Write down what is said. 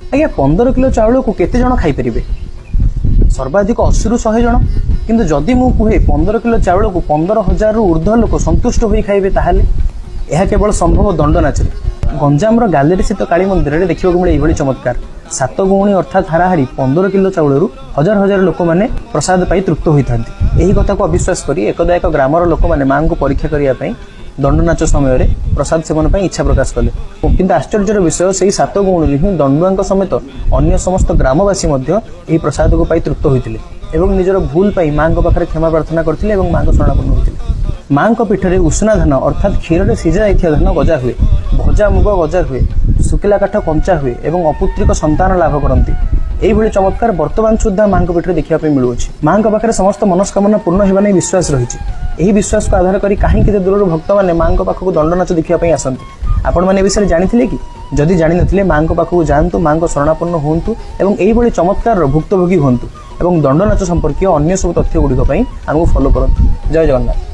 आज्ञा 15 किलो चाउल को केते जण खाई परिबे? सर्वाधिक 80 रु 100 जण। किंतु जदि मु कहे 15 किलो चाउल को 15,000 रु ऊर्ध्व लोक संतुष्ट होई खाइबे ताहाले यह केवल संभव दंड नाच। गंजाम गालेरी स्थित काली मंदिर में देखा मिले यह चमत्कार। 7 गौणी अर्थात हाराहारी 15 किलो चाउल हजार हजार लोक मैंने प्रसाद पाई तृप्त होता। यही कथा को अविश्वास कर एकदा एक ग्रामर लोक मैंने माँ को परीक्षा करने दंड नाच समय प्रसाद सेवन पर इच्छा प्रकाश कले। किंतु आश्चर्यर विषय से 7 गौणी ही दंडुआ समेत अन्य समस्त ग्रामवासी यही प्रसाद को पाई तृप्त होते एवं निजर भूल पाई माँ पाखे क्षमा प्रार्थना करते माँ को शरणापन्न होते। माँ पीठरे उष्णा धान अर्थात क्षीर में सीझा जाइथिया धान गजा हुए, भजा मुग गजा हुए, शुखिला काठ कंचा हुए एवं अपुत्रिक संतान लाभ करती। यही चमत्कार वर्तमान सुधा माँ पीठरे देखा मिलूँ। माँ पाखे समस्त मनस्कामना पूर्ण होने विश्वास रही। यही विश्वास को आधार कर कहीं दूर भक्त मैंने माँ पाखक दंड नाच देखा आसती। आपण मैंने विषय जानी कि जदि जानी नथिले माँ पाखक जातु, माँ को शरणापन्न हूँ और यही चमत्कार भुक्तभोगी हूँ और दंड नाच संपर्क अन्य सब तथ्य गुड़िक आमको फॉलो करूँ। जय जगन्नाथ।